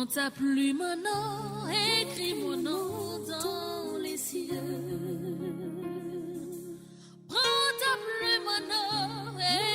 Prends ta plume, mon nom, écris mon nom dans les cieux. Prends ta plume, mon nom, et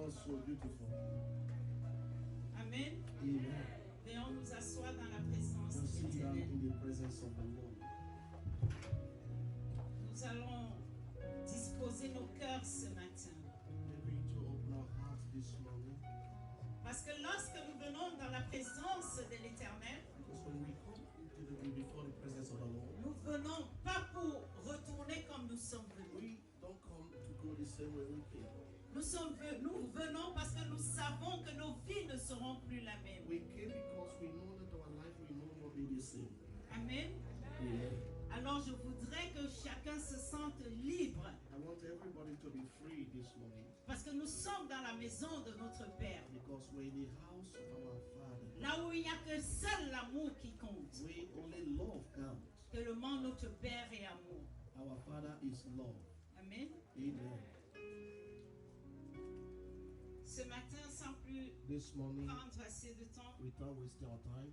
all so beautiful. Amen. Amen. Venons nous asseoir dans la présence Just de sit down l'Éternel. in the presence of the Lord. Nous allons disposer nos cœurs ce matin. We're going to open our hearts this morning. Parce que lorsque nous venons dans la présence de l'Éternel, Because when we come before the presence of the Lord, nous venons pas pour retourner comme nous sommes venus. we don't come to go the same way we came. Nous venons parce que nous savons que nos vies ne seront plus la même. We came because we know that our life will no more be the same. Amen. Amen. Alors je voudrais que chacun se sente libre I want everybody to be free this morning parce que nous sommes dans la maison de notre Père. because we're in the house of our Father. Là où il n'y a que seul l'amour qui compte. We only love counts. Tellement notre Père est amour. Our Father is love. Amen. Amen. Ce matin, sans plus This morning, prendre assez de temps, without wasting our time,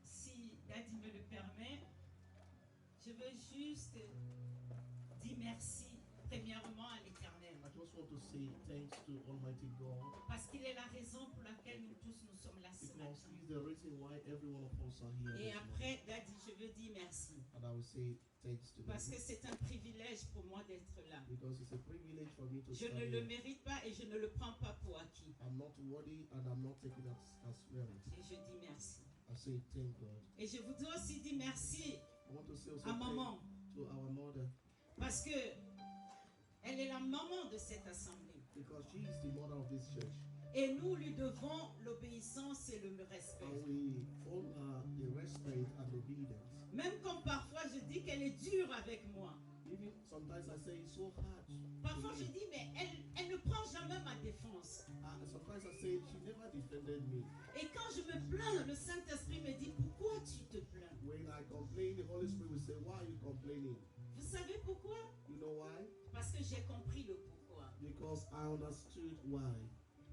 si Daddy me le permet, je veux juste dire merci premièrement à l'Éternel. I just want to say thanks to Almighty God Parce qu'il est la raison pour laquelle nous tous nous sommes là ce because matin. He's the reason why every one of us are here. Et This morning. après, Daddy, je veux dire merci. And I will say thanks to Parce them que c'est un privilège pour moi d'être là. because it's a privilege for me to Je stand ne le here. mérite pas et je ne le prends pas pour acquis. I'm not worthy and I'm not taking it as merit. Et je dis merci. I say thank God. Et je voudrais aussi dire merci I want to say also à thank maman. to our mother Parce que elle est la maman de cette assemblée. because she is the mother of this church. Et nous lui devons l'obéissance et le respect. And we owe her the respect and obedience. Même comme parfois je dis qu'elle est dure avec moi. Even sometimes I say it's so hard. Parfois je dis mais elle ne prend jamais ma défense. Sometimes I say she never defended me. Et quand je me plains, le Saint-Esprit me dit pourquoi tu te plains? When I complain, the Holy Spirit will say, why are you complaining? Vous savez pourquoi? You know why? Parce que j'ai compris le pourquoi. Because I understood why.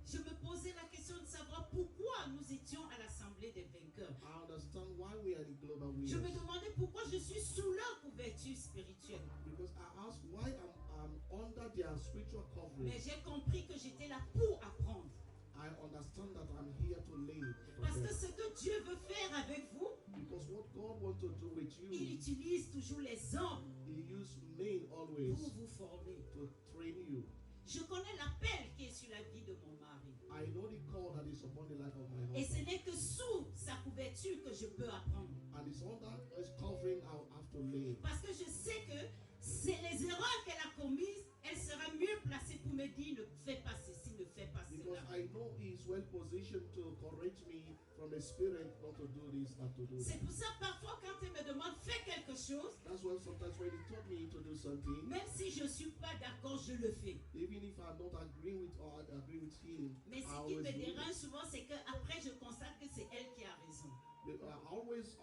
Je me posais la question de savoir pourquoi nous étions à l'Assemblée des vainqueurs. I understand why we are the global Je me winners. demandais pourquoi je suis sous leur couverture spirituelle. Because I asked why I'm under their spiritual Mais coverage. j'ai compris que j'étais là pour apprendre. I understand that I'm here to lead. Parce que ce que Dieu veut faire avec vous, Because what God wants to do with il you, utilise toujours les hommes He uses men always pour vous former. to train you. Je connais l'appel qui est sur la vie de mon mari. I know the call that is upon the life of my Et ce husband. n'est que sous sa couverture que je peux apprendre. And it's under His covering I'll have to lay. Parce que je sais que c'est les erreurs qu'elle a commises, elle sera mieux placée pour me dire ne fais pas ceci, ne fais pas Because cela. I know He is well positioned to correct me from the Spirit not to do this and to do C'est that. pour ça parfois quand elle me demande fais quelque chose, That's why sometimes when He told me to do something, même si je ne suis pas d'accord, je le fais. even if I'm not agreeing with or I agree with Him, Mais I ce qui always me do dérange it. souvent, c'est qu'après je constate que c'est elle qui a raison. I always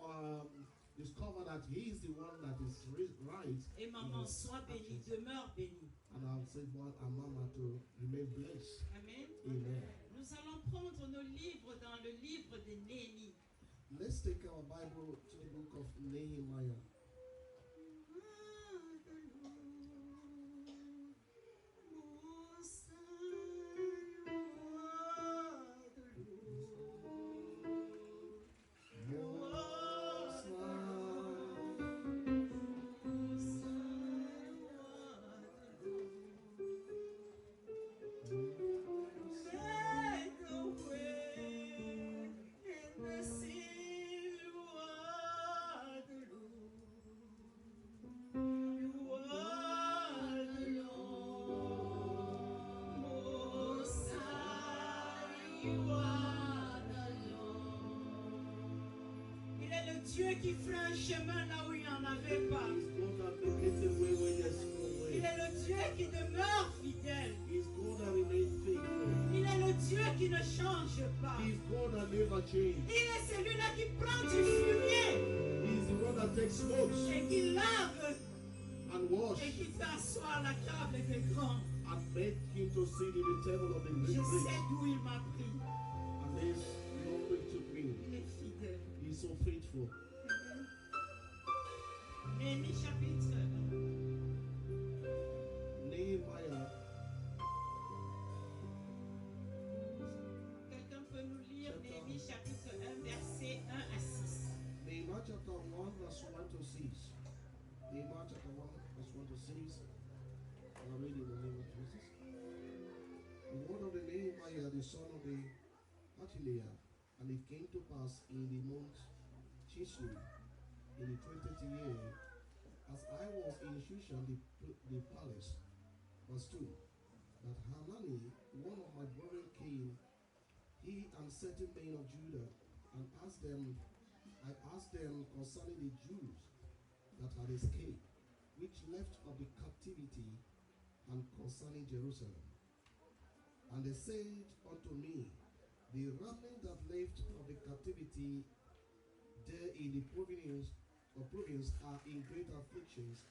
discover that He is the one that is right. Et maman, sois bénie, demeure bénie. And I'll say, well, and Mama to remain blessed. Amen. Amen. Nous allons prendre nos livres dans le livre de Néhémie. Let's take our Bible to the book of Nehemiah. Il est le Dieu qui fait un chemin là où il n'y en avait pas. He's God that makes a way where there's no Il way. est le Dieu qui demeure fidèle. He's God that remains faithful. Il est le Dieu qui ne change pas. He's God that never changes. Il est celui-là qui prend du fumier He's the one that takes smokes et qui lave and et washes qui fait asseoir la table des grands. and make him to sit in the table of the Je great sais rich. d'où il m'a pris. And this long way took me. Il est fidèle. He's so faithful. Néhémie chapitre 1. Nehemiah Gilead. And it came to pass in the month Chislev, in the 20th year, as I was in Shushan the palace, verse 2, that Hanani, one of my brethren, came, he and certain men of Judah, and I asked them concerning the Jews that had escaped, which left of the captivity, and concerning Jerusalem. And they said unto me, the remnant that left of the captivity there in the province are in great afflictions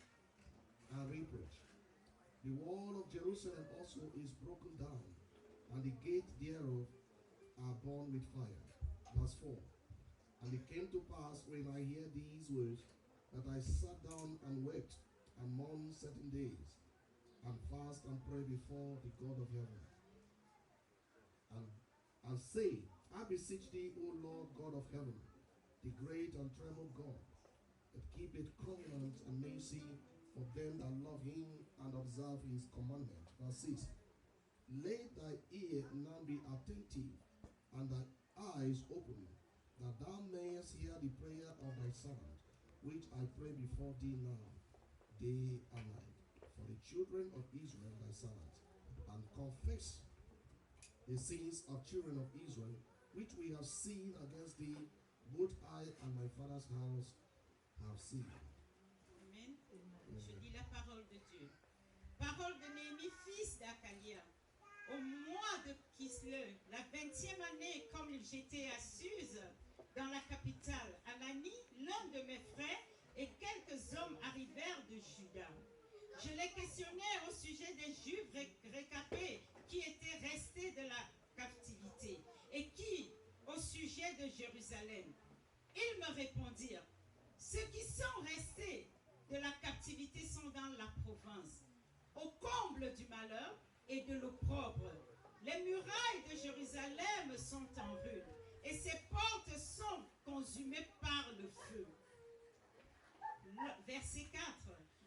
and reproach. The wall of Jerusalem also is broken down, and the gate thereof are burned with fire. Verse 4. And it came to pass, when I hear these words, that I sat down and wept and mourned certain days, and fast and pray before the God of heaven, and say, I beseech thee, O Lord God of heaven, the great and terrible God, that keepeth covenant and mercy for them that love him and observe his commandment. Verse 6. Let thy ear now be attentive, and thy eyes open, that thou mayest hear the prayer of thy servant, which I pray before thee now, day and night, for the children of Israel thy servant, and confess the sins of children of Israel, which we have seen against thee, both I and my father's house have seen. Amen. Je dis la parole de Dieu. Parole de Néhémie, fils d'Akalia. Au mois de Kislev, la 20e année, comme j'étais à Suse, dans la capitale, Anani, l'un de mes frères, et quelques hommes arrivèrent de Juda. Je les questionnais au sujet des Juifs récapés qui étaient restés de la captivité et qui, au sujet de Jérusalem. Ils me répondirent, ceux qui sont restés de la captivité sont dans la province, au comble du malheur et de l'opprobre. Les murailles de Jérusalem sont en ruine et ses portes sont consumées par le feu. Verset 4.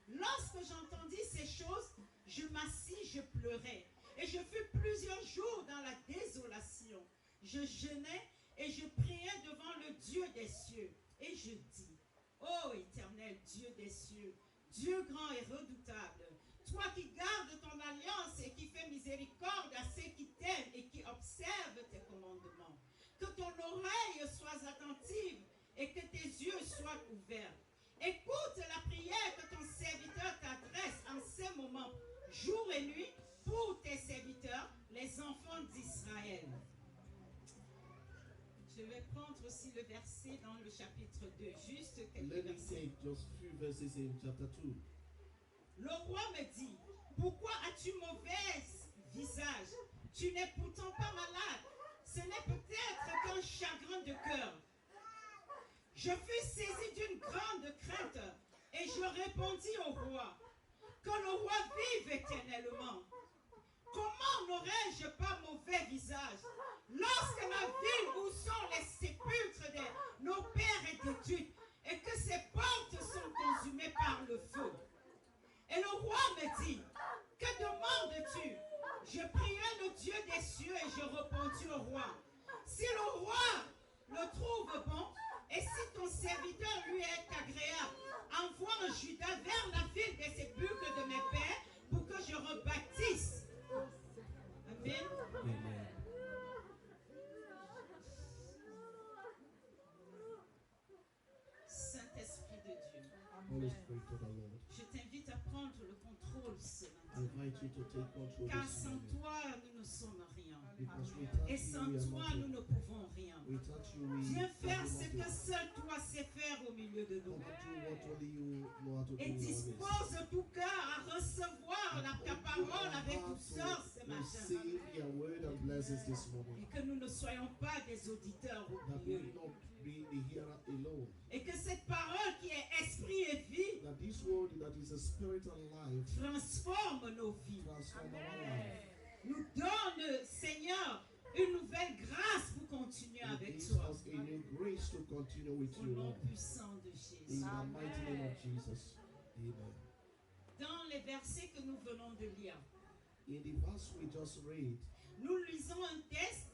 Lorsque j'entendis ces choses, je m'assis, je pleurais. Et je fus plusieurs jours dans la désolation. Je jeûnais et je priais devant le Dieu des cieux. Et je dis, ô éternel Dieu des cieux, Dieu grand et redoutable, toi qui gardes ton alliance et qui fais miséricorde à ceux qui t'aiment et qui observent tes commandements, que ton oreille soit attentive et que tes yeux soient ouverts. Écoute la prière que ton serviteur t'adresse en ces moments, jour et nuit, pour tes serviteurs, les enfants d'Israël. Je vais prendre aussi le verset dans le chapitre 2, juste quelques versets. Just few verses in chapter 2. Le roi me dit, pourquoi as-tu mauvais visage? Tu n'es pourtant pas malade. Ce n'est peut-être qu'un chagrin de cœur. Je fus saisi d'une grande crainte et je répondis au roi, que le roi vive éternellement. Comment n'aurais-je pas mauvais visage lorsque la ville où sont les sépulcres de nos pères est détruite et que ses portes sont consumées par le feu? Et le roi me dit, que demandes-tu? Je priai le Dieu des cieux et je répondis au roi, si le roi le trouve bon, et si ton serviteur lui est agréable, envoie un Judas vers la ville des sépulcres de mes pères pour que je rebâtisse. Amen. Amen. Saint-Esprit de Dieu, Holy Spirit of the Lord, je t'invite à prendre le contrôle ce I matin. invite you to take control Car this sans morning. toi, nous ne sommes rien. Because without Et you, sans we are toi, nous nothing. ne pouvons rien. Without you, we Viens can faire do ce que nothing. seul toi sais faire au milieu de nous. Come and do what only you know how to do Et in our midst. dispose tout cœur à recevoir ta parole avec douceur ce matin. Receive your word and blessings this Et morning. que nous ne soyons pas des auditeurs That we oublieux. will not be the hearer alone. Et que cette parole qui est esprit et vie That this word that is a spirit and life transforme nos vies. transform our life. Nous donne, Seigneur, une nouvelle grâce pour continuer It avec gives toi. us a new grace to continue with Au you, nom Lord. puissant de In Jésus. the mighty name of Jesus. Amen. Dans les versets que nous venons de lire, In the verse we just read, nous lisons un texte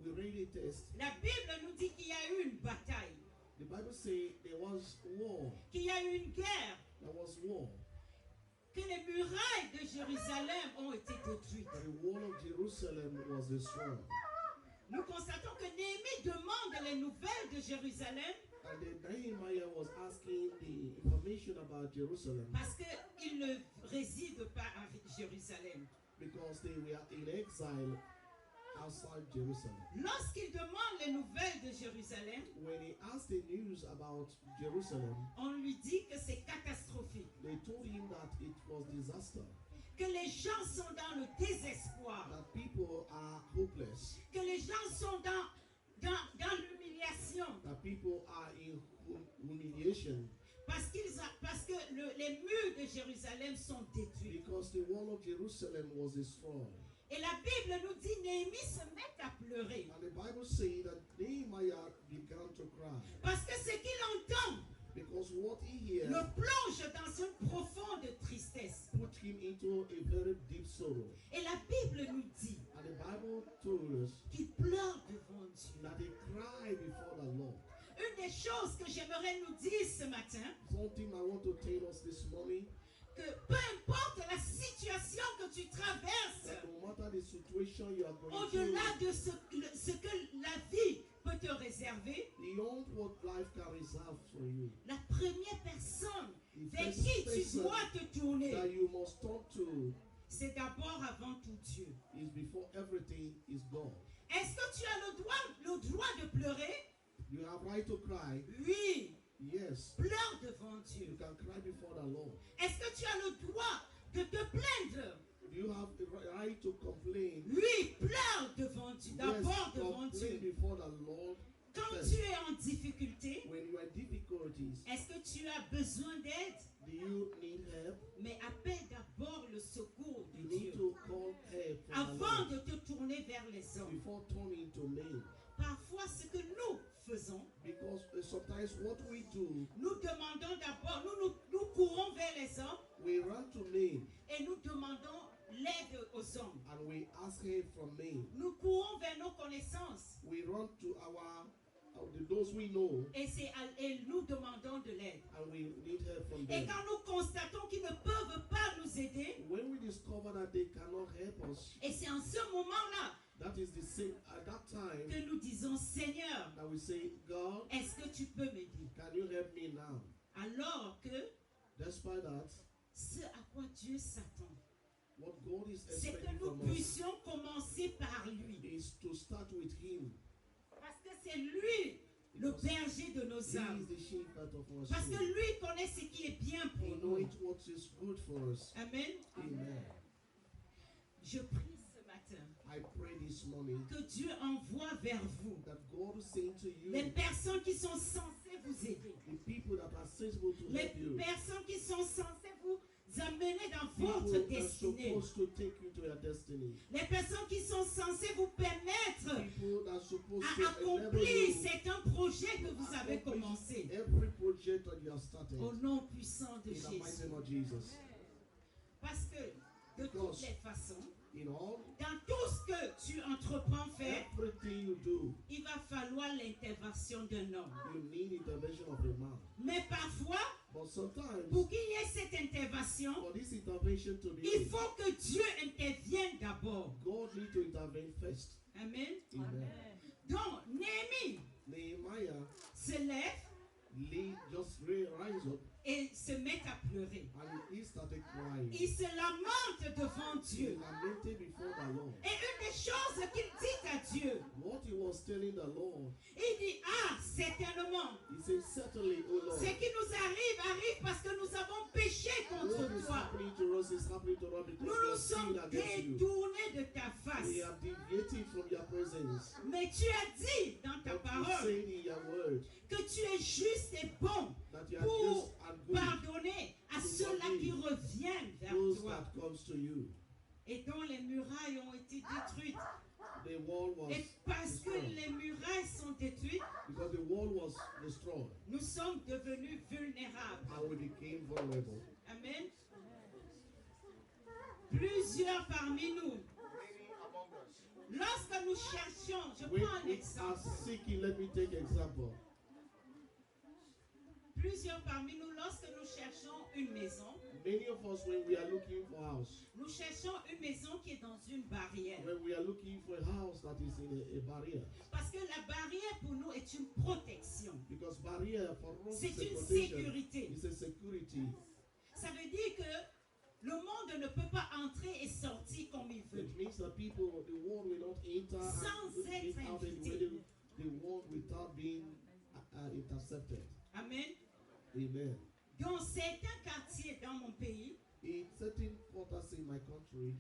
we read a text. La Bible nous dit qu'il y a eu une bataille, The Bible says there was war. qu'il y a eu une guerre, There was war. que les murailles de Jérusalem ont été détruites. The wall of Jerusalem was destroyed. Nous constatons que Néhémie demande les nouvelles de Jérusalem And then Nehemiah was asking the information about Jerusalem parce qu'il ne réside pas à Jérusalem. because they were in exile outside Jerusalem. Lorsqu'il demande les nouvelles de Jérusalem, When he asked the news about Jerusalem, on lui dit que c'est catastrophique, they told him that it was disaster, que les gens sont dans le désespoir, that people are hopeless, que les gens sont dans l'humiliation, that people are in humiliation parce que les murs de Jérusalem sont détruits. because the wall of Jerusalem was destroyed. Et la Bible nous dit, Néhémie se met à pleurer. And the Bible says that Nehemiah began to cry Parce que ce qu'il entend because what he heard le plonge dans une profonde tristesse. put him into a very deep sorrow. Et la Bible nous dit And the Bible told us qu'il pleure devant Dieu. that he cried before the Lord. Une des choses que j'aimerais nous dire ce matin, Something I want to tell us this morning, que peu importe la situation que tu traverses, that no matter the situation you are going au-delà through, de ce que la vie peut te réserver, beyond what life can reserve for you, la première personne the vers first qui tu person dois te tourner, that you must talk to c'est d'abord avant tout Dieu. is before everything is God. Est-ce que tu as le droit de pleurer? You have right to cry. Oui, Yes, pleure devant Dieu. you can cry before the Lord. Est-ce que tu as le droit de te plaindre? You have the right to complain. Oui, pleure devant Dieu. D'abord devant complain Dieu. before the Lord. Quand first. tu es en difficulté, When you are in difficulties, est-ce que tu as besoin d'aide? do you need help? Mais appelle d'abord le secours de You need Dieu to call help from the avant Lord de te tourner vers les hommes. before turning to men. Parfois, ce que nous faisons, Because sometimes what we do, nous demandons d'abord, nous courons vers les hommes we run to men et nous demandons l'aide aux hommes. and we ask help from men. Nous courons vers nos connaissances We run to those we know et nous demandons de l'aide. and we need help from Et them. quand nous constatons qu'ils ne peuvent pas nous aider, When we discover that they cannot help us, et c'est en ce moment-là that is the same at that time que nous disons, Seigneur, that we say, God, est-ce que tu peux m'aider? can you help me now? Alors que Despite that, ce à quoi Dieu s'attend, what God is c'est que expecting nous from us puissions commencer par lui. is to start with Him. Parce que c'est lui le berger de nos He âmes. is the shepherd of our Parce que soul. lui connaît ce qui est bien He pour knows nous. what is good for us. Amen. Amen. Je prie ce matin I pray this morning que Dieu envoie vers vous that God will say to les you, personnes qui sont censées vous aider. the people that are sensible to Les help you, personnes qui sont censées vous amener dans people votre that are destinée. supposed to take you to your destiny, Les personnes qui sont censées vous permettre people that are supposed à to enable accomplir you certains projets que vous avez commencés. every project that you have started Au nom puissant de in the mighty Jésus. name of Jesus. Parce que de toutes les façons, In all, dans tout ce que tu entreprends faire, everything you do, il va falloir l'intervention d'un homme. you need intervention of a man. Mais parfois, But sometimes, pour qu'il y ait cette intervention, for this intervention to be il made, faut que Dieu intervienne d'abord. God needs to intervene first. Amen. Amen. Donc, Néhémie Nehemiah se lève rise up et se met à pleurer. and he started crying. Il se lamente devant He Dieu. lamented before the Lord. Et une des choses qu'il dit à Dieu, What he was telling the Lord, il dit, ah, certainement, he said, certainly, O Lord, ce qui nous arrive parce que nous avons péché what contre is toi. happening to us is happening to us because Nous we nous have sommes sinned against you. détournés de ta face. We have deviated from your presence. Mais tu as dit dans ta But you parole say in your word que tu es juste et bon that you are pour just and good pardonner à to ceux-là forgive qui reviennent vers those toi that comes to you. et dont les murailles ont été détruites. The wall was Et parce que destroyed. les murailles sont détruites, Because the wall was destroyed nous sommes devenus vulnérables. and we became vulnerable. Amen. Plusieurs parmi nous, lorsque nous cherchons, je when prends un we are exemple. seeking, let me take example. Plusieurs parmi nous, lorsque nous cherchons une maison, Many of us, when we are looking for a house, nous cherchons une maison qui est dans une barrière. when we are looking for a house that is in a barrier, Parce que la barrière pour nous est une protection. because barrier for us C'est is a une protection, sécurité. it's a security. Ça veut dire que le monde ne peut pas entrer et sortir comme il veut. It means that people, the world will not enter Sans and être get out invité. anyway, the world without being intercepted. Amen. Amen. Dans certains quartiers dans mon pays, In certain quarters in my country,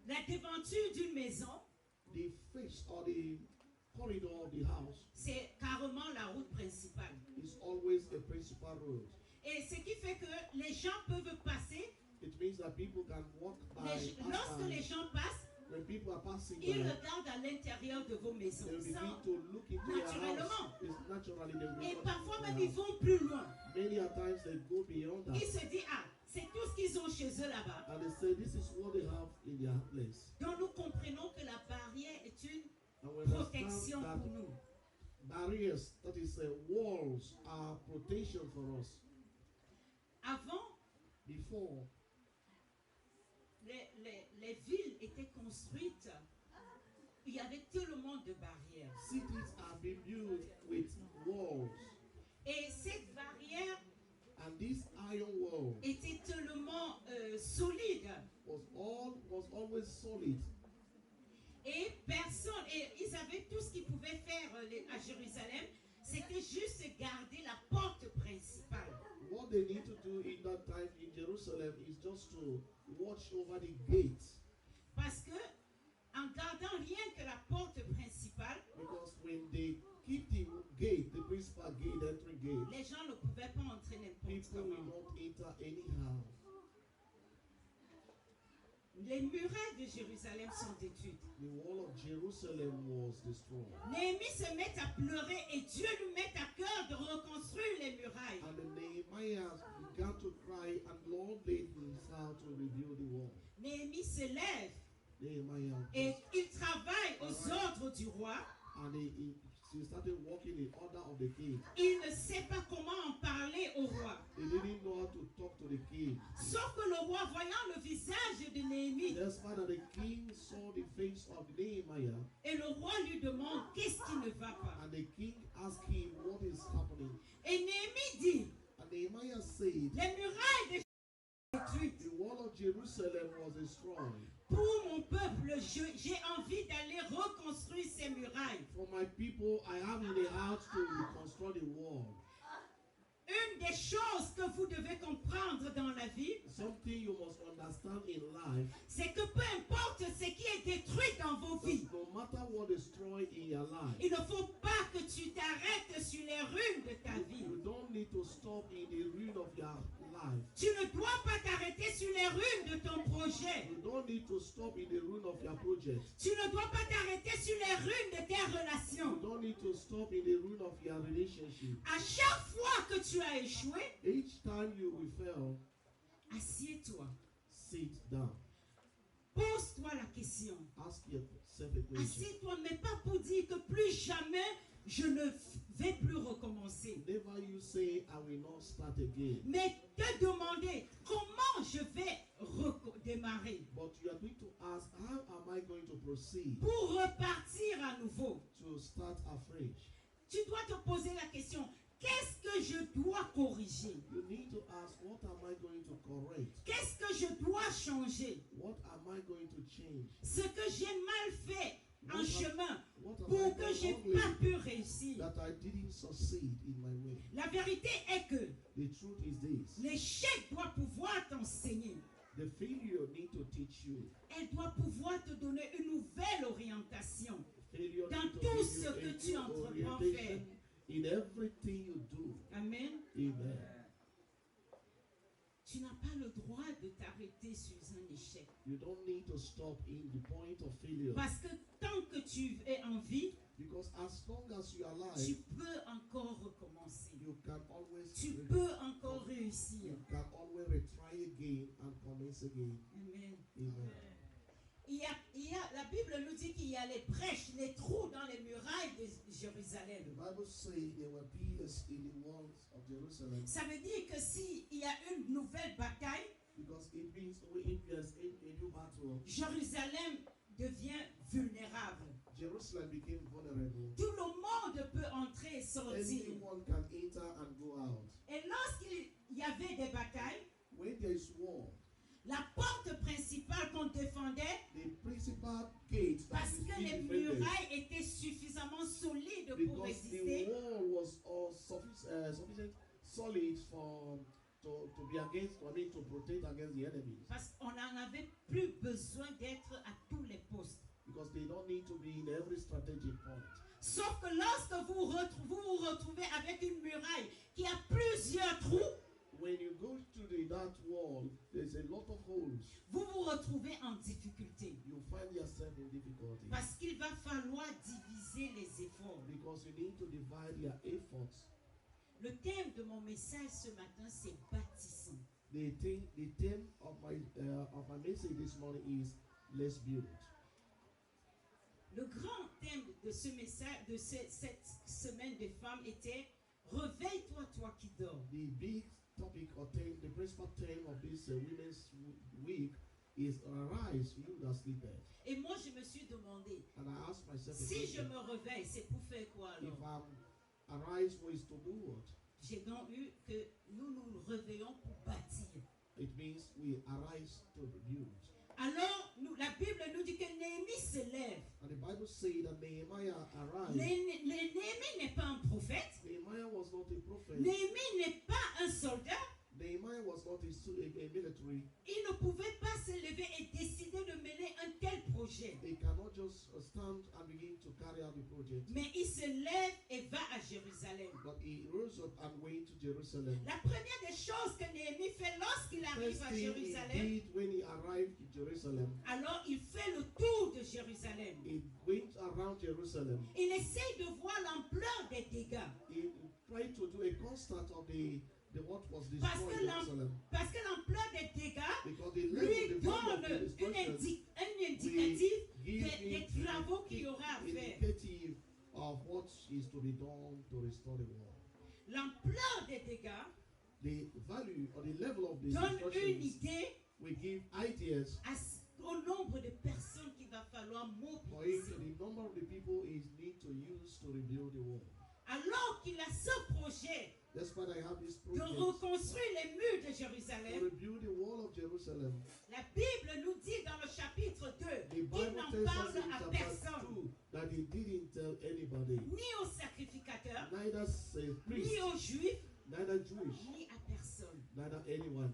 la devanture d'une maison, the face or the corridor of the house c'est carrément la route principale. is always a principal road. Et ce qui fait que les gens peuvent passer. It means that people can walk by. Lorsque les gens passent, When people are passing ils by, regardent à l'intérieur de vos maisons. they will begin Sans- to look into their naturellement. house. It's naturally they will Et look parfois into même their ils house. vont plus loin. Many a times they go beyond Ils that se disent, ah, c'est tout ce qu'ils ont chez eux là-bas. and they say this is what they have in their place. Donc nous comprenons que la barrière est une And we protection understand pour that nous. barriers, that is walls, are protection for us. Avant, Before, les villes étaient construites. Il y avait tellement de barrières. cities have been built with walls, Et cette barrière and this iron wall était tellement solide. was always solid. Et personne, et ils avaient tout ce qu'ils pouvaient faire à Jérusalem, c'était juste garder la porte principale. What they need to do in that time in Jerusalem is just to watch over the gate, Parce que en gardant rien que la porte principale, because when they keep the gate, the principal gate, entry gate, les gens ne pouvaient pas entrer n'importe people will comment. not enter anyhow. Les murailles de Jérusalem sont détruites. The wall of Jerusalem was destroyed. Néhémie se met à pleurer et Dieu lui met à cœur de reconstruire les murailles. And then Nehemiah began to cry, and Lord laid his heart to rebuild the wall. Néhémie se lève Nehemiah et il travaille aux ordres du roi. and he started walking in order of the king. Il ne sait pas comment en parler au roi. He didn't know how to talk to the king. Sauf que le roi, voyant le visage de Néhémie, Despite that the king saw the face of Nehemiah, et le roi lui demande qu'est-ce qui ne va pas. and the king asked him what is happening. Et Néhémie dit, And Nehemiah said, les murailles de détruites. the wall of Jerusalem was destroyed. Pour mon peuple, j'ai envie d'aller reconstruire ces murailles. For my people, I have in the heart to reconstruct the wall. Une des choses que vous devez comprendre dans la vie, Something you must understand in life, c'est que peu importe ce qui est détruit dans vos vies, that no matter what destroyed in your life, il ne faut pas que tu t'arrêtes sur les ruines de ta vie. you don't need to stop in the ruin of your life. Tu ne dois pas t'arrêter sur les ruines de ton projet. You don't need to stop in the ruin of your project. Tu ne dois pas t'arrêter sur les ruines de tes You relations. don't need to stop in the ruin of your relationship. À chaque fois que tu as échoué, Each time you will fail, assieds-toi. sit down. Pose-toi la question. Ask yourself a question. Assieds-toi, mais pas pour dire que plus jamais je ne vais plus recommencer. Never you say, I will not start again. Mais te demander comment je vais redémarrer But you are going to ask, how am I going to proceed pour repartir à nouveau. to start afresh? Tu dois te poser la question, qu'est-ce que je dois corriger? You need to ask, what am I going to correct? Qu'est-ce que je dois changer? What am I going to change? Ce que j'ai mal fait en chemin What am I pour que done je n'ai wrongly pas pu réussir. that I didn't succeed in my way? La vérité est que The truth is this. l'échec doit pouvoir t'enseigner. The failure need to teach you. Elle doit pouvoir te donner une nouvelle orientation. Failure Dans need to tout give ce you que a tu new entreprends orientation faire. in everything you do. Amen. Amen. Tu n'as pas le droit de t'arrêter sur un échec. You don't need to stop in the point of failure. Parce que tant que tu es en vie, Because as long as you are tu alive, peux encore recommencer. you can always Tu peux encore réussir. you can always retry again and commence again. Amen. Amen. La Bible nous dit qu'il il y a les brèches, les trous dans les murailles de Jérusalem. The Bible says there were pillars in the walls of Jerusalem. Ça veut dire que s'il y a une nouvelle bataille, Because it means if there's a new battle, Jérusalem devient vulnérable. Jerusalem became vulnerable. Tout le monde peut entrer et sortir. Anyone can enter and go out. Et lorsqu'il y avait des batailles, When there is war, la porte principale qu'on défendait, the principal gate that parce is que being les defended, murailles étaient suffisamment solides pour because résister, the wall was all sufficient solid to be against, to protect against the enemies. parce qu'on n'en avait plus besoin d'être à tous les postes. Because they don't need to be in every strategic point. Sauf que lorsque vous vous retrouvez avec une muraille qui a plusieurs trous, When you go to that wall, there's a lot of holes. vous vous retrouvez en difficulté. You find yourself in difficulty. Parce qu'il va falloir diviser les efforts. Because you need to divide your efforts. Le thème de mon message ce matin, c'est bâtissant. The theme of my message this morning is let's build. Le grand thème de ce message, de cette semaine des femmes était réveille-toi, toi qui dors. The big topic or theme, the principal theme of this Women's Week is arise, you that sleepeth. Et moi, je me suis demandé, And I asked myself, si je me réveille, c'est pour faire quoi if alors? arise was to do what? J'ai donc eu que nous nous réveillons pour bâtir. It means we arise to build. Alors, la Bible nous dit que Néhémie se lève. And the Bible says that Nehemiah arise. Néhémie n'est pas un prophète. Nehemiah was not a prophet. Néhémie n'est pas un soldat. Nehemiah was not a military. Il ne pouvait pas se lever et décider de mener un tel projet. They cannot just stand and begin to carry out the project. Mais il se lève et va à Jérusalem. But he rose up and went to Jerusalem. La première des choses que Néhémie fait lorsqu'il arrive First à thing Jérusalem, he did when he arrived in Jerusalem, alors il fait le tour de Jérusalem. he went around Jerusalem. Il essaye de voir l'ampleur des dégâts. He tried to do a constat of the what was Parce destroyed que in Jerusalem. l'ampleur des dégâts Because the lui level of the donne destruction un indicatif give des him travaux qu'il y aura à faire. indicative of what is to be done to restore the world. L'ampleur des dégâts The value or the level of the donne une destruction idée will give ideas au nombre de personnes qu'il va falloir for him mobiliser. the number of the people he need to use to rebuild the wall. Alors qu'il a ce projet That's why I have this de project reconstruire les murs de to Jérusalem, rebuild the wall of Jerusalem. la Bible nous dit dans le chapitre 2 The qu'il Bible n'en tells us parle in à chapter personne, 2 that he didn't tell anybody, ni aux sacrificateurs, neither priests, ni aux juifs, neither Jewish, ni à personne. neither anyone.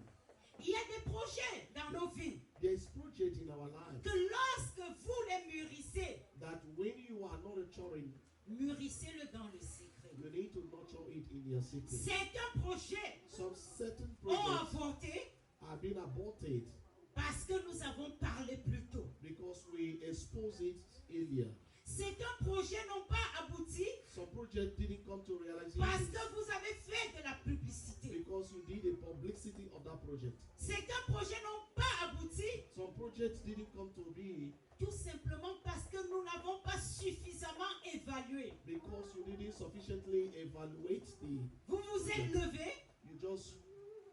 Il y a des projets dans nos vies There is project in our life que lorsque vous les mûrissez, that when you are not nurturing, mûrissez-le dans le secret. you need to nurture it in your secret. Certains projets Some certain ont projects avorté have been aborted parce que nous avons parlé plus tôt. because we exposed it earlier. Certains projets n'ont pas abouti Some projects didn't come to realization parce que vous avez fait de la publicité. because you did a publicity of that project. Certains projets n'ont pas abouti Some projects didn't come to be tout simplement parce que nous n'avons pas suffisamment évalué. because you didn't sufficiently evaluate the. Vous vous êtes levé You just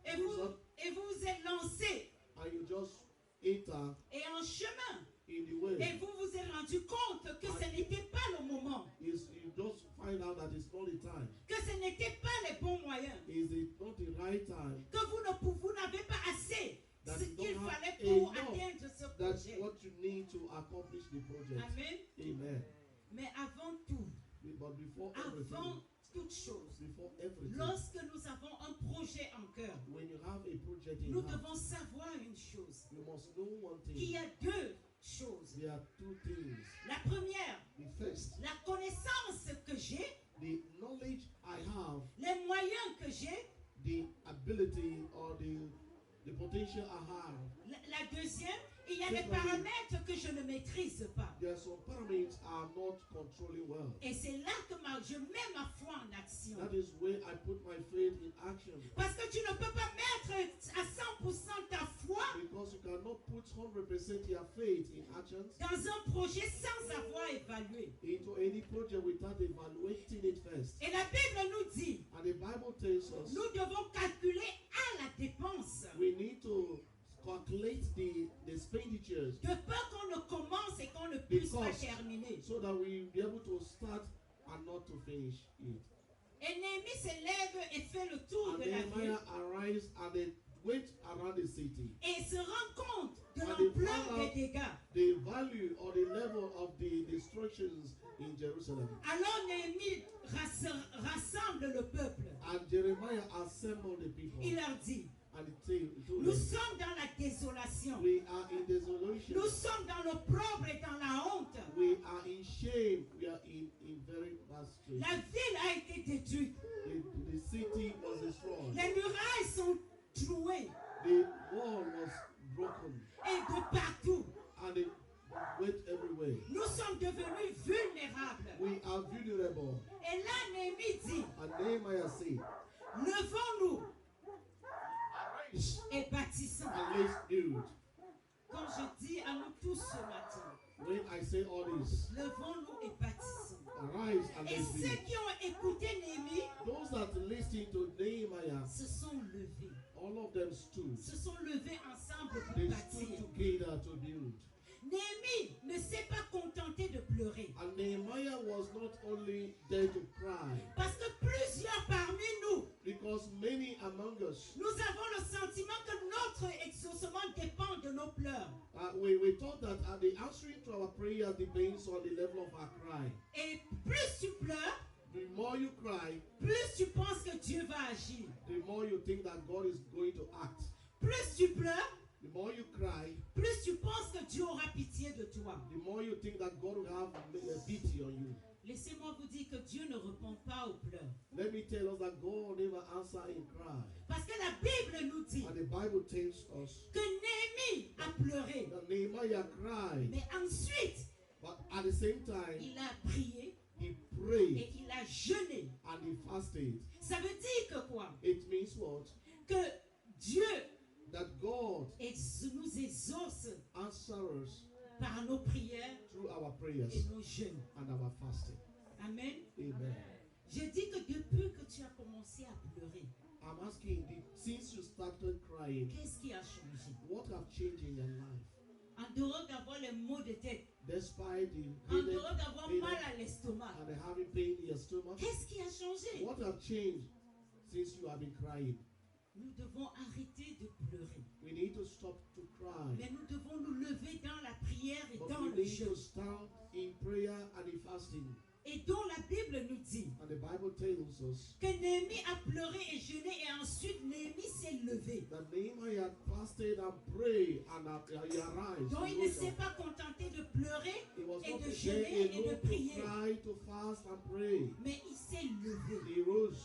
et rose up vous vous êtes lancé and you just enter et en chemin. in the way. Et vous vous êtes rendu compte que ce n'était pas le moment, You just find out that it's not the time. que ce n'était pas les bons moyens, Is it not the right time? que vous n'avez pas assez That ce you qu'il don't have fallait pour enough. atteindre ce That's projet. what you need to accomplish the project. Amen. Amen. Mais avant tout, But before everything, avant toute chose, lorsque nous avons un projet en cœur, when you have a project in nous hand, devons savoir une chose, you must know one qu'il thing. y a deux choses. There are two things. La première, The first, la connaissance que j'ai, the knowledge I have, les moyens que j'ai. the ability or the potential I have. La deuxième, il y a des paramètres que je ne maîtrise pas. There are some parameters I am not controlling well. Et c'est là que je mets ma foi en action. That is where I put my faith in action. Parce que tu ne peux pas mettre à 100% ta foi Because you cannot put 100% your faith in actions dans un projet sans avoir évalué. into any project without evaluating it first. Et la Bible nous dit, And the Bible tells us nous devons calculer à la dépense, we need to calculate the expenditures de peur qu'on ne commence et qu'on ne puisse pas Because- terminer. so that we will be able to start and not to finish it. Et Néhémie s'élève et fait le tour And de la ville Nehemiah arrives and they went around the city. et se rend compte de And they l'ampleur found des out dégâts. the value or the level of the destructions in Jerusalem. Alors Néhémie rassemble le peuple. And Jeremiah assembled the people. Il leur dit, And he told nous them, sommes dans la désolation. we are in desolation. Nous sommes dans l'opprobre et dans la honte. We are in shame. We are in very bad La situation. ville a été détruite. The city was destroyed. Les murailles sont trouées. The wall was broken. Et de partout, And it went everywhere. nous sommes devenus vulnérables. We are vulnerable. Et là, Néhémie dit, And Nehemiah said, levons-nous arise et bâtissons. and let's build. Quand je dis à nous tous ce matin, When I say all this, levons-nous et bâtissons. arise and Et let's ceux build. qui ont écouté Néhémie Those that listened to Nehemiah, se sont levés. all of them stood. Se sont levés ensemble pour They bâtir. stood together to build. Néhémie ne s'est pas contenté de pleurer. And Nehemiah was not only there to cry, Parce que plusieurs parmi nous, because many among us, nous avons le sentiment que notre exaucement dépend de nos pleurs. we thought that the answering to our prayer depends on the level of our cry. Et plus tu pleures, The more you cry, plus tu penses que Dieu va agir. the more you think that God is going to act. Plus tu pleures, The more you cry, plus tu penses que Dieu aura pitié de toi. the more you think that God will have pity on you. Laissez-moi vous dire que Dieu ne répond pas aux pleurs. Let me tell us that God never answers in cry. Parce que la Bible nous dit And the Bible tells us que Néhémie a pleuré. that Nehemiah cried, Mais ensuite, but at the same time, il a prié he prayed et il a jeûné. and he fasted. Ça veut dire que quoi? It means what? Que Dieu That God nous exauce answers us par nos prières through our et prayers nos jeûnes. and our fasting. Amen. Amen. Je dis que depuis que tu as commencé à pleurer, I'm asking, since you started crying, qu'est-ce qui a changé? what have changed in your life? En dehors d'avoir les maux de tête, Despite the en headache dehors d'avoir mal à l'estomac, and having pain in your stomach, qu'est-ce qui a changé? what have changed since you have been crying? Nous devons arrêter de pleurer. We need to stop to cry. Mais nous devons nous lever dans la prière et But dans we le need jeûne. to stand in prayer and in fasting. Et dont la Bible nous dit And the Bible tells us que Néhémie a pleuré et jeûné et ensuite Néhémie s'est levé. that Nehemiah fasted and prayed and he arose. Donc il ne s'est pas contenté de pleurer, He was et not de there jeûner et de alone to prier. cry, to fast and pray. mais il s'est levé. He rose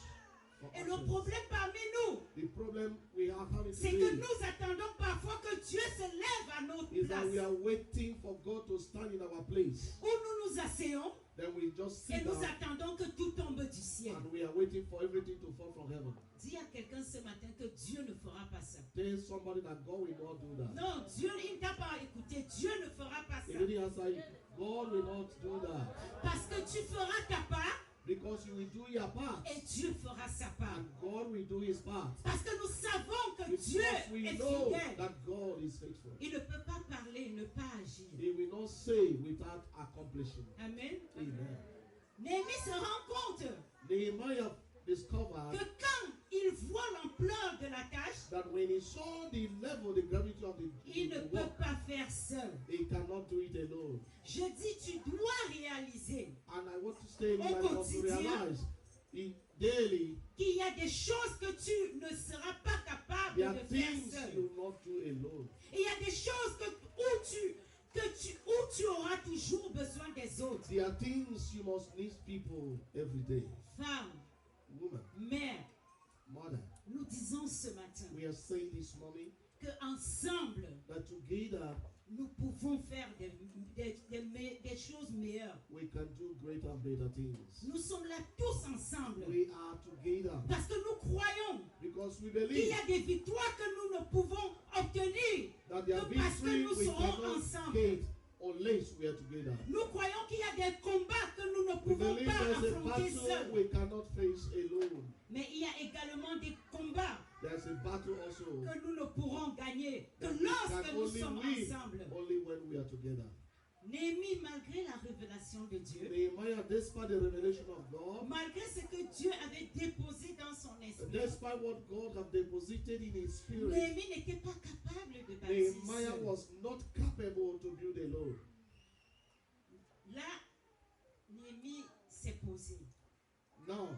for Et le action. problème parmi nous, The problem we are having c'est que today nous attendons parfois que Dieu se lève à notre is that we place. are waiting for God to stand in our place. Où nous nous asseyons Then we just et sit nous down attendons que tout tombe du ciel. and we are waiting for everything to fall from heaven. Dis à quelqu'un ce matin que Dieu ne fera pas ça. Tell somebody that God will not do that. Non, Dieu, il ne t'a pas écouté. Dieu ne fera pas He ça. didn't answer you. God will not do that. Parce que tu feras ta part Because you will do your part. et Dieu fera sa part. And God will do his part. Parce que nous savons que Because Dieu we est know fidèle. that God is faithful. Il ne peut pas parler et ne pas agir. He will not say without accomplishing. Amen. Amen. Néhémie se rend compte Nehemiah discovered que quand il voit l'ampleur de la tâche, that when he saw the level, the gravity of il ne the peut work, pas faire seul. he cannot do it alone. Je dis, tu dois réaliser And I want to say that Au I want to quotidien, realize daily qu'il y a des choses que tu ne seras pas capable there are de faire things seul. you will not do alone. Il y a des choses où tu auras toujours besoin des autres. There are things you must need people every day. Femme, Woman, mère, mother, nous disons ce matin we are saying this morning que ensemble that together nous pouvons faire des choses meilleures. we can do greater and better things. Nous sommes là tous ensemble We are together parce que nous croyons because we qu'il believe y a des victoires que nous ne pouvons obtenir that their que parce que victory nous we serons cannot ensemble. get unless we are together. Nous croyons qu'il y a des combats que nous ne We pouvons believe pas there's a affronter battle seuls. we cannot face alone. Mais il y a également des combats There's a battle also que nous ne pourrons gagner que that we lorsque can nous only sommes win ensemble. only when we are together. Néhémie, malgré la révélation de Dieu, Nehemiah, despite the revelation of God, malgré ce que Dieu avait déposé dans son esprit, despite what God had deposited in his spirit, Néhémie n'était pas capable de bâtir Nehemiah seul. was not capable to build alone. Là, Néhémie s'est posé. Now,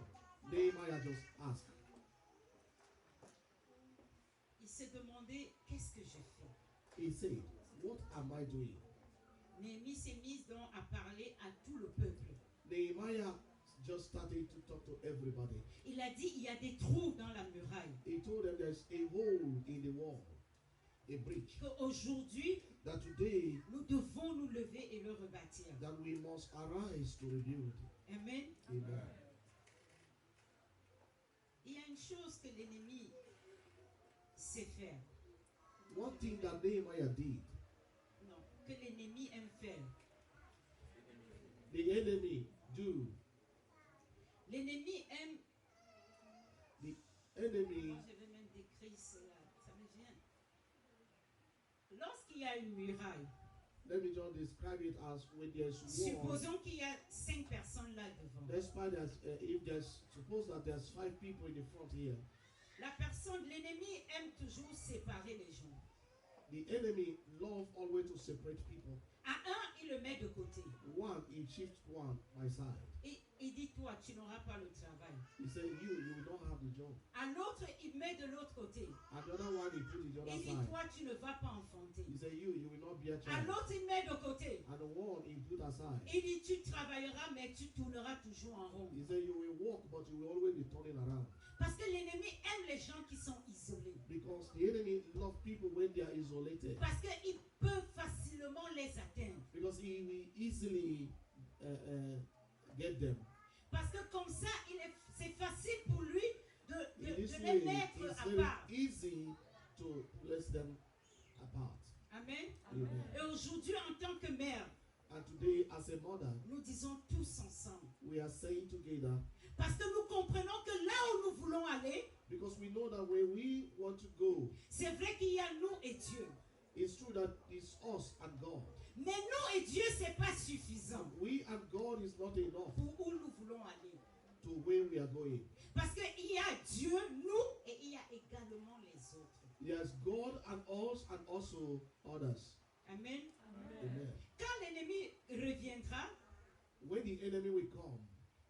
Nehemiah just asked. Il s'est demandé, qu'est-ce que je fais? He said, what am I doing? Néhémie s'est mise donc à parler à tout le peuple. Nehemiah just started to talk to everybody. Il a dit, il y a des trous dans la muraille. He told them there's a hole in the wall, a breach, Qu'aujourd'hui, that today nous devons nous lever et le rebâtir. that we must arise to rebuild. Amen. Amen. Il y a une chose que l'ennemi sait faire. One thing that Nehemiah did, Non, que l'ennemi aime faire. the enemy do. L'ennemi aime. The enemy, Moi, je vais même décrire cela. Ça me vient. Lorsqu'il y a une muraille, let me just describe it as when there's war. supposons qu'il y a 5 personnes là devant. Despite there's, if there's, suppose that there's 5 people in the front here, La personne, l'ennemi aime toujours séparer les gens. the enemy love always to separate people. À un, il le met de côté. One, he shifts one by side. Et il dit, toi, tu n'auras pas le travail. He said, you will not have the job. À l'autre, il met de l'autre côté. Another one, he put the other Il dit, side. toi, tu ne vas pas enfanter. He said, you will not be a À child. l'autre, il met de côté. And the one, he put aside. Il dit, tu travailleras, mais tu tourneras toujours en rond. He said, you will walk, but you will always be turning around. Parce que l'ennemi aime les gens qui sont isolés. Because the enemy love people when they are isolated. Parce qu'il peut facilement les atteindre. Because he will easily get them. Parce que comme ça, c'est facile pour lui In de this les way, mettre it's à very part. easy to place them apart. Amen. Amen. Et aujourd'hui, en tant que mère, And today, as a mother, nous disons tous ensemble. we are saying together, Parce que nous comprenons que là où nous voulons aller, because we know that where we want to go, c'est vrai qu'il y a nous et Dieu. it's true that it's us and God. Mais nous et Dieu, ce n'est pas suffisant We and God is not enough pour où nous voulons aller. to where we are going. Parce qu'il y a Dieu, nous, et il y a également les autres. There's God and us and also others. Amen. Amen. Quand l'ennemi reviendra, When the enemy will come,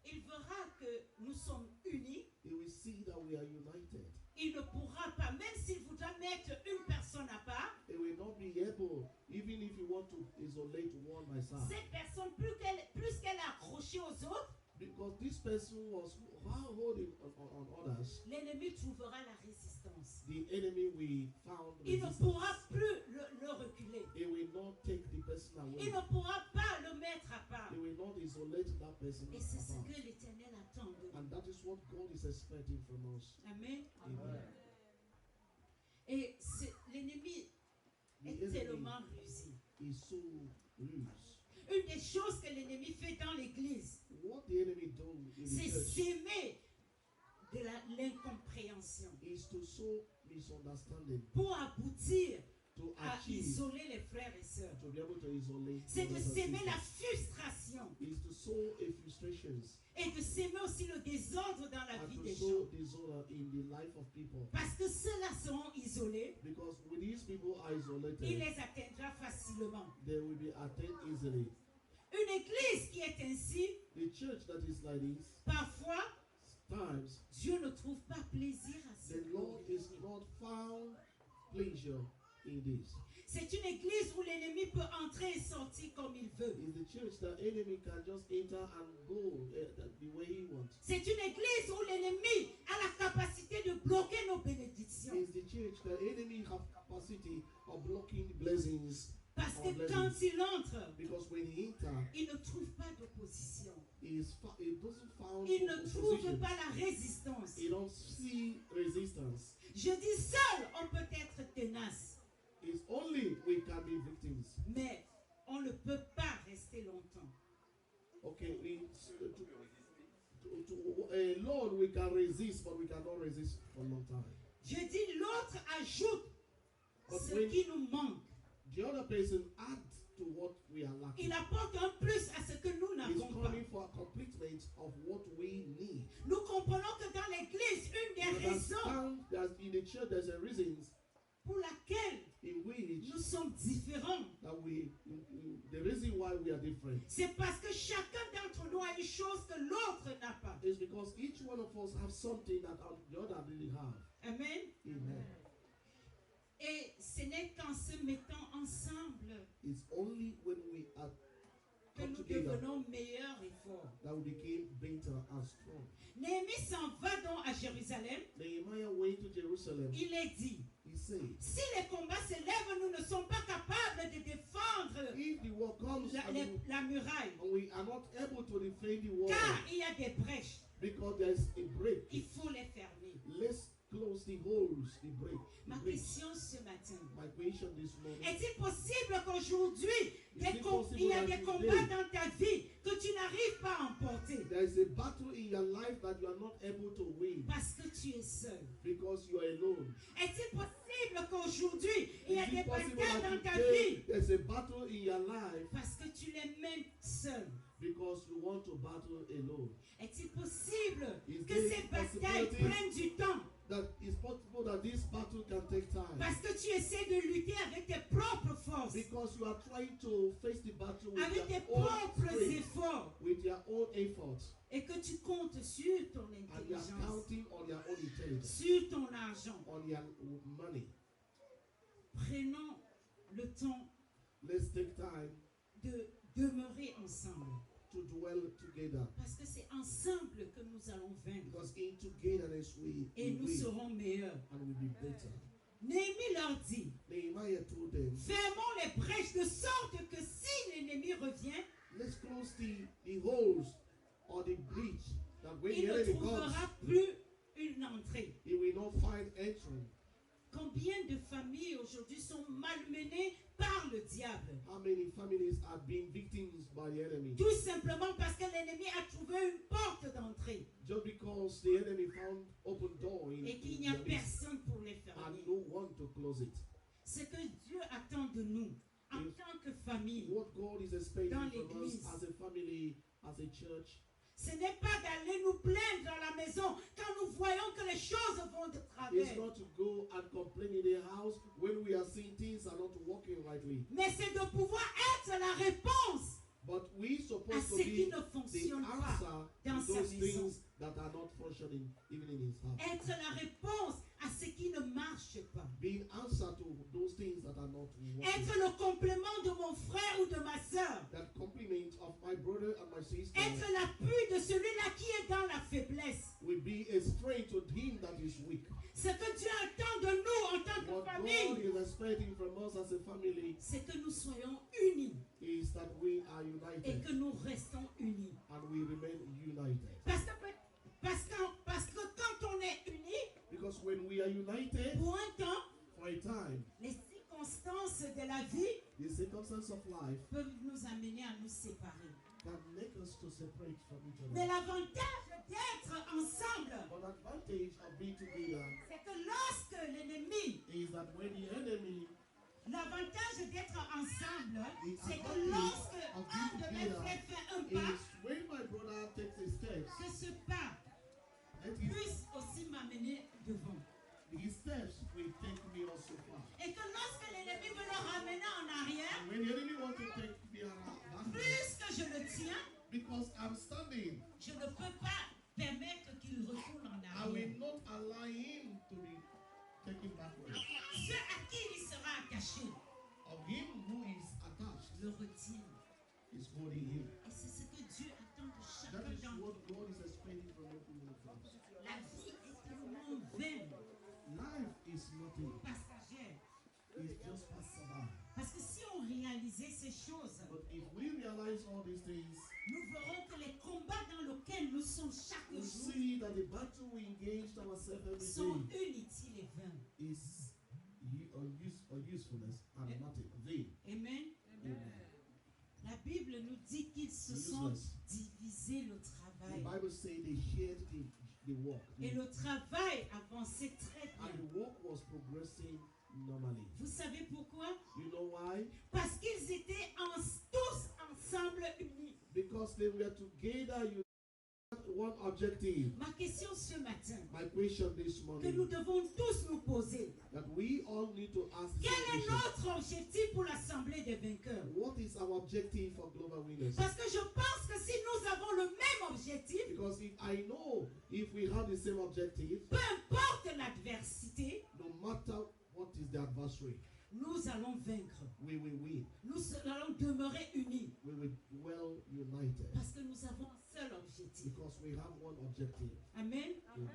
il verra que nous sommes unis. he will see that we are united. Il ne pourra pas, même s'il voudra mettre une personne à part, He will not be able, even if you want to isolate one by side. cette personne, plus qu'elle est accrochée aux autres, Because this person was holding on others, l'ennemi trouvera la résistance. the enemy will found Il ne resistance. pourra plus le reculer. He will not take the person away. Il ne pourra pas le mettre à part. He will not isolate that person Et c'est ce apart. que l'Éternel attend de nous. And that is what God is expecting from us. Amen. Amen. Et l'ennemi The est enemy tellement rusé. is so loose. Une des choses que l'ennemi fait dans l'église, What the enemy do in c'est the church s'aimer de l'incompréhension is to sow misunderstanding, pour aboutir to à achieve, isoler les frères et sœurs. to be able to isolate. C'est de brothers and s'aimer la sisters. frustration Is to sow a frustrations et de s'aimer aussi le désordre dans la and vie to des sow gens. disorder in the life of people. Parce que ceux-là seront isolés, Because when these people are il isolated, les atteindra facilement. they will be attained easily. Une église qui est ainsi, The church that is like this, parfois, times Dieu ne trouve pas plaisir à ce the Lord is not found pleasure in this. C'est une église où l'ennemi peut entrer et sortir comme il veut. It's the church that enemy can just enter and go the way he wants. C'est une église où l'ennemi a la capacité de bloquer nos bénédictions. It's the church that enemy have capacity of blocking blessings. Parce our que blessings. quand il entre, Because when he enter, il ne trouve pas d'opposition. he doesn't found Il ne trouve opposition. pas la résistance. He don't see resistance. Je dis seul, on peut être tenace. It's only only we can be victims. Mais on ne peut pas rester longtemps. Okay, alone we can resist, but we cannot resist for a long time. Je dis l'autre ajoute But ce when qui nous manque. the other person adds to what we are lacking, Il apporte un plus à ce que nous it's n'avons pas. coming for a completement of what we need. Nous comprenons que dans l'église, une des You raisons understand that in the church there's a reason pour laquelle in which nous sommes différents, that the reason why we are different c'est parce que chacun d'entre nous a une chose que l'autre n'a pas. is because each one of us have something that the other didn't have. Amen. Amen. Et ce n'est qu'en se mettant ensemble It's only when we are que come nous together devenons meilleurs et forts. that we became better and strong. Néhémie s'en va donc à Jérusalem. Nehemiah went to Jerusalem. Il est dit, He said, si les combats s'élèvent, nous ne sommes pas capables de défendre if the war comes la muraille. and we are not able to defend the wall Car il y a des brèches. because there's a break, Il faut les fermer. let's close the holes, the break. Ma question ce matin. My question this morning, Est-il possible qu'aujourd'hui, Is it il y a possible des that combats today dans ta vie que tu n'arrives pas à emporter there is a battle in your life that you are not able to win parce que tu es seul? because you are alone? Est-il possible qu'aujourd'hui, il y a Is des it possible batailles that dans ta today vie there's a battle in your life parce que tu les mènes seul? because you want to battle alone? Est-il possible Is que there ces a batailles possibility prennent du temps that it's possible that this battle can take time parce que tu essaies de lutter avec tes propres forces, because you are trying to face the battle with avec tes your own propres strength, efforts with your own efforts, et que tu comptes sur ton and you are intelligence, counting on your own intelligence, sur ton argent. on your money. Prenons le temps Let's take time de demeurer ensemble. to dwell together Parce que c'est ensemble que nous allons vaincre. because in togetherness Et we nous win serons meilleurs. and we'll be better. Néhémie leur dit, Nehemiah told them, fermons les brèches de sorte que si l'ennemi revient, let's close the holes or the breach that when il the ne enemy comes, trouvera plus une entrée. he will not find entry. Combien de familles aujourd'hui sont malmenées par le diable? How many families are being victims by the enemy? Tout simplement parce que l'ennemi a trouvé une porte d'entrée Just because the enemy found open door in, et qu'il in n'y a their midst personne pour les and fermer. no one to close it. Ce que Dieu attend de nous en Yes. tant que famille, What God is expecting Dans from us l'église. as a family, as a church, ce n'est pas d'aller nous plaindre dans la maison quand nous voyons que les choses vont de is travers. not to go and complain in the house when we are seeing things are not working rightly. Mais c'est de pouvoir être la réponse But we à supposed to ce qui be ne the fonctionne pas. answer dans to sa those maison. things that are not functioning even in his house. Être la réponse à ce qui ne marche pas. Being answer to those things that are not working. Être le complément de mon frère ou de ma soeur. That compliment of my brother and my sister Être l'appui de celui-là qui est dans la faiblesse. will be a strength to him that is weak. Ce que Dieu attend de nous en tant que What God famille, is expecting from us as a family c'est que nous soyons unis is that we are et united que nous restons unis. and we remain united. Parce que quand on est unis, Because when we are united pour un temps, for a time, les circonstances de la vie the circumstances of life peuvent nous amener à nous séparer. can make us to separate from each Mais other. l'avantage d'être ensemble, One advantage of being together c'est que lorsque l'ennemi, is that when the enemy l'avantage d'être ensemble, The c'est que advantage lorsque of un being de mes together frères fait un is pas, when my brother takes a step, que ce pas let his, puisse aussi m'amener devant. his steps will take me also far. Et que lorsque l'ennemi veut le ramener en arrière, And when the enemy wants to take me around, puisque je le tiens, because I'm standing, je ne peux pas permettre qu'il retourne en I will arrière. not allow him to be taken backward. Ceux à qui il sera attaché Of him who is attached le retiennent. is holding him. Et c'est ce que Dieu attend de That chacun is d'entre nous. what God is expecting from every one of us. La vie est tellement vaine, Life is nothing. passagère. It's just passerby. Parce que si on réalisait ces choses, But if we realize all these things, nous verrons que les combats dans lesquels nous sommes chaque we jour see that the battle we engaged ourselves every sont day inutiles et vains. is usefulness and nothing. Vain. Amen. Amen. La Bible nous dit qu'ils se sont divisés le travail. The Bible says they shared the work. Et le travail avançait très And bien. the work was progressing normally. Vous savez pourquoi? You know why? Parce qu'ils étaient tous ensemble unis. Because they were together, you had one objective. Ma question ce matin, My question this que morning, nous devons tous nous poser, that we all need to ask the quel same est question. notre objectif pour l'Assemblée des vainqueurs? What is our objective for Global Winners? Parce que je pense que si nous avons le même objectif, Because if we have the same objective, peu importe l'adversité, no matter what is the adversary, nous allons vaincre. we will win. Nous allons demeurer unis. We will well united. Parce que nous avons un seul objectif. Because we have one objective. Amen. Amen.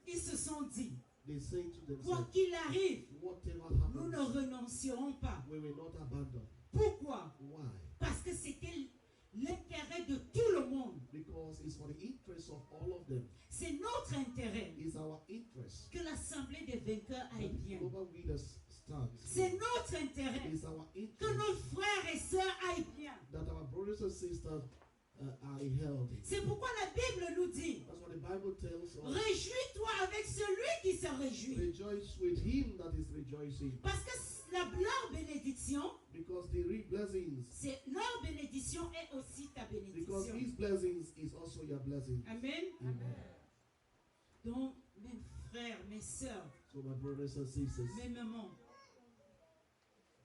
Ils se sont dit, They say to quoi themselves, qu'il arrive, whatever nous ne happens, renoncerons pas. we will not abandon. Pourquoi? Why? Parce que c'était l'intérêt de tout le monde. Because it's for the interest of all of them. C'est notre intérêt It's our interest que l'Assemblée des vainqueurs aille that the bien. Global Winners stands. C'est notre intérêt It's our que interest nos frères et sœurs aillent bien. that our brothers and sisters are healthy. C'est pourquoi la Bible nous dit, That's what the Bible tells us. réjouis-toi avec celui qui se réjouit. Rejoice with him that is rejoicing. Parce que leur bénédiction, Because the real blessings, leur bénédiction est aussi ta because bénédiction. his blessings is also your blessing. Amen. Amen. Donc, mes frères, mes sœurs, So my brothers and sisters, mes mamans,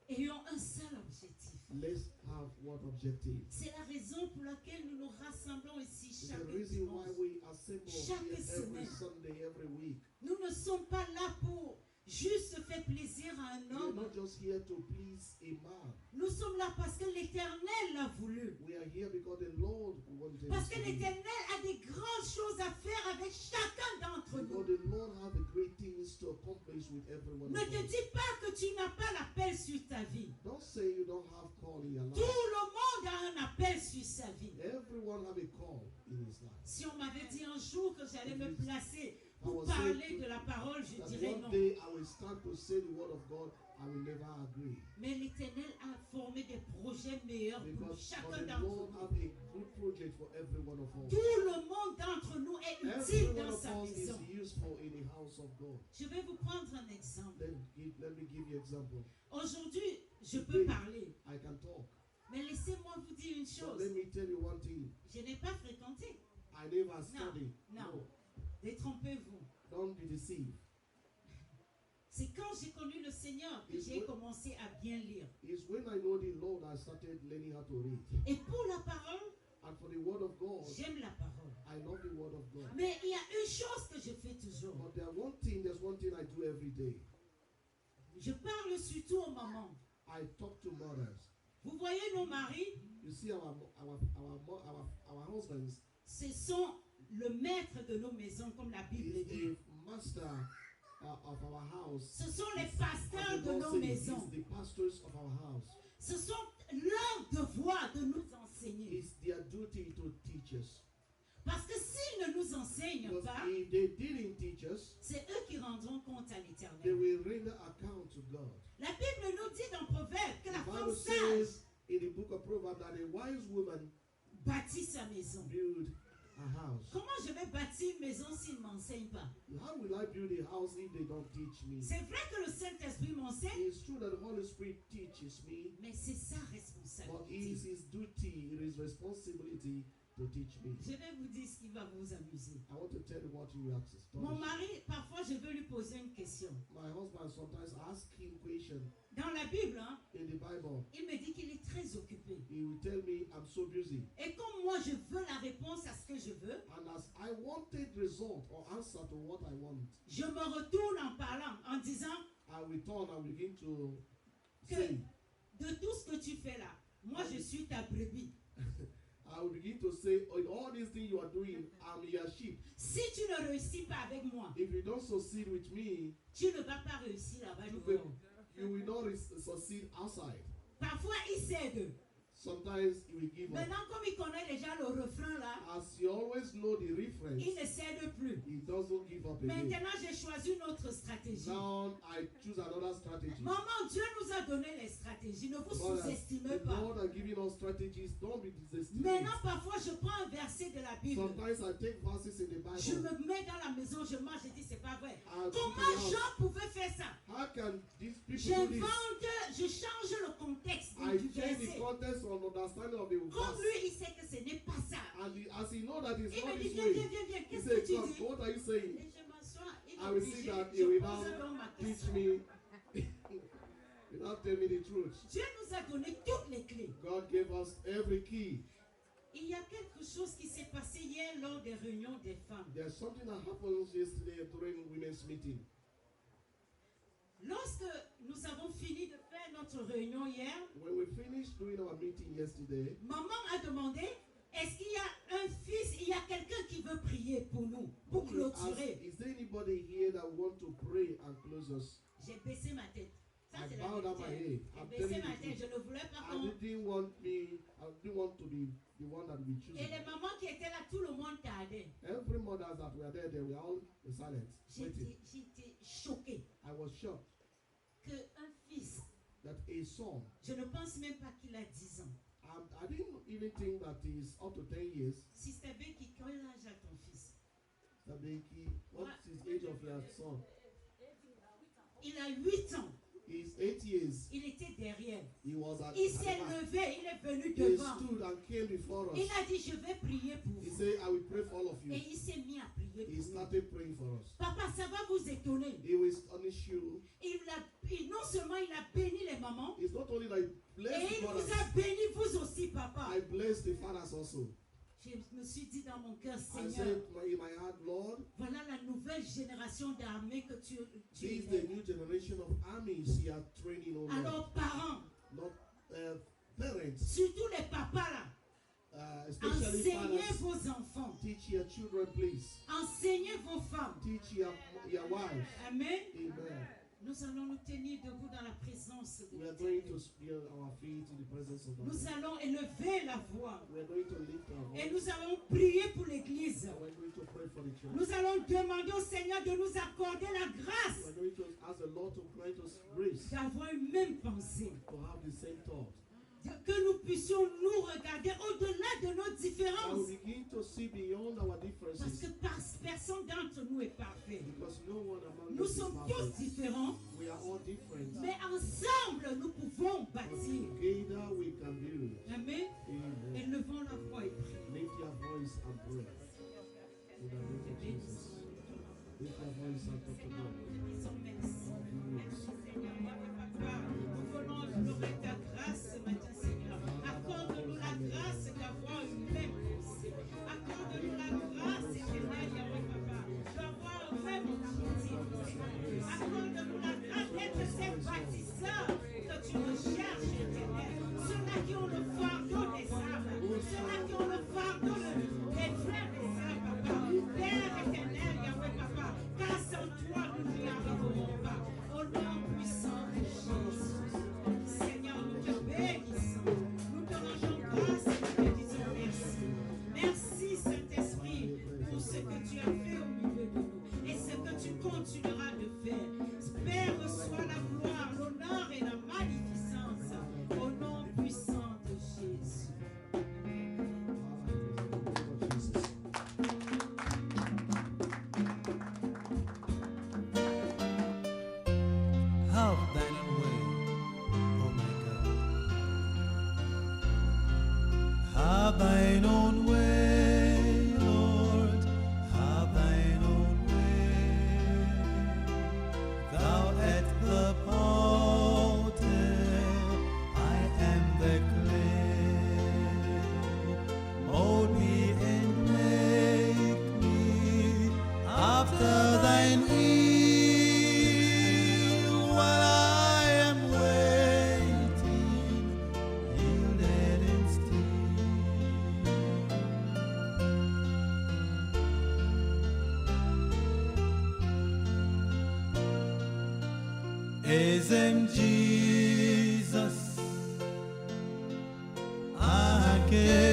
ayons un seul objectif. let's have one objective. C'est la raison pour laquelle nous nous rassemblons ici It's chaque the reason why dimanche. we assemble Chaque here every semaine. Sunday, every week. Nous ne sommes pas là pour juste faire plaisir à un We're homme. not just here to please a man. Nous sommes là parce que l'Éternel l'a voulu. We are here because the Lord wanted Parce us que to be. l'Éternel a des grandes choses à faire avec chacun d'entre Because nous. the Lord has the great things to accomplish with everyone Ne of te us. dis pas que tu n'as pas l'appel sur ta vie. Don't say you don't have call in your Tout life. le monde a un appel sur sa vie. Everyone have a call in his life. Si on m'avait dit un jour que j'allais me placer pour I was parler saying de la parole, je That dirais one non. day I will stand to say the word of God, I will never agree. Mais l'Éternel a formé des projets meilleurs pour Because chacun the d'entre Lord nous. have a good project for every one of us. Tout le monde d'entre nous est Every utile one dans of sa us is maison. useful in the house of God. Je vais vous prendre un exemple. Let me give you an example. Aujourd'hui, je peux parler. I can talk. Mais laissez-moi vous dire une But chose. let me tell you one thing. Je n'ai pas fréquenté. I never studied. non. Détrompez-vous. Don't be deceived. C'est quand j'ai connu le Seigneur que j'ai commencé à bien lire. It's when I know the Lord I started learning how to read. Et pour la parole, And for the word of God, j'aime la parole. I love the word of God. Mais il y a une chose que je fais toujours. But there's one thing I do every day. Je parle surtout aux mamans. I talk to mothers. Vous voyez nos maris, You see our husbands, ce sont le maître de nos maisons, comme la Bible is dit. a master of our house. Ce sont les As pasteurs the de Lord nos says, maisons. he's the pastors of our house. Ce sont leur devoir de nous enseigner. It's their duty to teach us. Parce que s'ils ne nous enseignent Because pas, if they didn't teach us, c'est eux qui rendront compte à they l'Éternel. will render account to God. La Bible nous dit dans Proverbe que The la femme Bible sage says in the book of Proverbs that a wise woman bâtit sa maison. build a house. Comment je vais bâtir une maison s'ils ne m'enseignent pas? How will I build a house if they don't teach me? C'est vrai que le Saint-Esprit m'enseigne, It's true that the Holy Spirit teaches me, mais c'est sa but it responsabilité. is his duty, it is responsibility to teach me. Je vais vous dire ce qui va vous amuser. I want to tell you what you asked. Mon mari, parfois, je veux lui poser une question. My husband sometimes asks him questions Dans la Bible, hein, in the Bible. il me dit qu'il est très occupé. He will tell me, I'm so busy. Et comme moi, je veux la réponse à ce que je veux, And as I wanted result or answer to what I want, je me retourne en parlant, en disant I return and begin to que say, de tout ce que tu fais là, moi, je suis ta brebis. I will begin to say, in all these things you are doing, I'm your sheep. Si tu ne réussis pas avec moi, If you don't succeed with me, tu ne vas pas réussir là-bas. you will not succeed outside. Parfois, il cède. Sometimes he will give up. Maintenant, comme il connaît déjà le refrain là, As you always know the reference, il ne cède plus. he doesn't give up again. Maintenant, j'ai choisi une autre stratégie. Now I choose another strategy. Maman, Dieu nous a donné les stratégies. Ne vous God sous-estimez the pas. Lord has given us strategies. Don't be disestimated. Maintenant, parfois, je prends un verset de la Bible. Sometimes I take verses in the Bible. Je me mets dans la maison, je mange, je dis, c'est pas vrai. I'll Comment put it out. Jean pouvait faire ça? How can these people do this? J'invente, je change le contexte I du change the verset. context on understanding of the Comme verse. lui, il sait que ce n'est pas ça. And as he know that it's Il not me dit, this viens, way, viens, viens, viens. he Qu'est-ce said, que tu God, dis? what are you saying? Et je m'assois, il I va will piger, see that je he will pose now donc ma teach question. me. He now tell me the truth. Dieu nous a donné toutes les clés. God gave us every key. Il y a quelque chose qui s'est passé hier lors des réunions des femmes. There's something that happened yesterday during women's meeting. Lorsque nous avons fini de faire notre réunion hier, When we finished doing our meeting yesterday, maman a demandé, est-ce qu'il y a un fils, il y a quelqu'un qui veut prier pour nous, pour we asked, clôturer? is there anybody here that want to pray and close us? J'ai baissé ma tête. Ça, I c'est la bowed down my vérité. head. J'ai I'm baissé telling ma you the tête. truth. Je ne voulais pas I qu'on... didn't want to be the one that we choose. Et les mamans qui étaient là, tout le monde tardait. Every mothers that were there, they were all silent, waiting. J'étais choquée I was shocked qu'un fils, that a son, je ne pense même pas qu'il a 10 ans. I didn't even think that he's up to 10 years. Sister Becky, quel âge a ton fils? Tabeki, what's his age of your son? Il a 8 ans. He's 8 years. Il était derrière. He was at Il s'est the back. levé, il est venu He devant. stood and came before us. Il a dit, je vais prier pour He vous. said, I will pray for all of you. Et il s'est mis à prier He pour vous. started praying for us. Papa, ça va vous étonner. He will astonish you. Non seulement il a béni les mamans, It's not only that he et blessed il the vous mothers, a béni vous aussi, papa. I blessed the fathers also. Je me suis dit dans mon cœur, I Seigneur, said in my heart, Lord, voilà la nouvelle génération d'armées que tu this is the élèves. new generation of armies you are training on. Alors, parents, Not parents, surtout les papas là, especially enseignez fathers. vos enfants, Teach your children, please. enseignez vos femmes. Teach your wives. Amen. Amen. Nous allons nous tenir debout dans la présence de We are l'Éternel. going to be on our feet in the presence of Nous God. allons élever la voix We are going to lift our et voice. nous allons prier pour l'Église. We are going to pray for the church. Nous allons demander au Seigneur de nous accorder la We grâce are going to ask the Lord to grant us grace d'avoir une même pensée. to have the same thought. Que nous puissions nous regarder au-delà de nos And différences. we begin to see beyond our Parce que differences. personne d'entre nous est parfait. Because no one among Nous us is sommes tous perfect. différents, We are all different. mais ensemble nous pouvons But bâtir. together we can build. Amen. Amen. Élevons la voix et prions. Lift your voice and pray. In the name of Jesus. Lift your voice and talk to God. Disons merci. Merci Seigneur. Papa, nous voulons implorer ta grâce ce matin, Seigneur. Accorde-nous la grâce d'avoir une même pensée. Accorde-nous la grâce, éternelle, Yahweh Papa, d'avoir un même objectif. Accorde-nous la grâce d'être ces bâtisseurs que tu recherches, éternel. Ceux-là qui ont le fardeau des âmes. Ceux-là qui ont le fardeau des frères des âmes, Papa. Père éternel, Yahweh Papa, car sans toi nous n'y arriverons pas. Au nom puissant de Jésus. Seigneur, nous te bénissons. Nous te rendons grâce et nous te disons merci. Merci, Saint-Esprit, pour ce que tu as fait au milieu de nous et ce que tu continueras de faire. Père, reçois la gloire, l'honneur et la magnificence au nom puissant de Jésus. Have thine own way, oh my God. Have thine own way, Lord. Have thine own way. Thou art the potter, I am the clay. Mold me and make me after thine will, while I am waiting, yielded and still. Ezem Jesus, I can.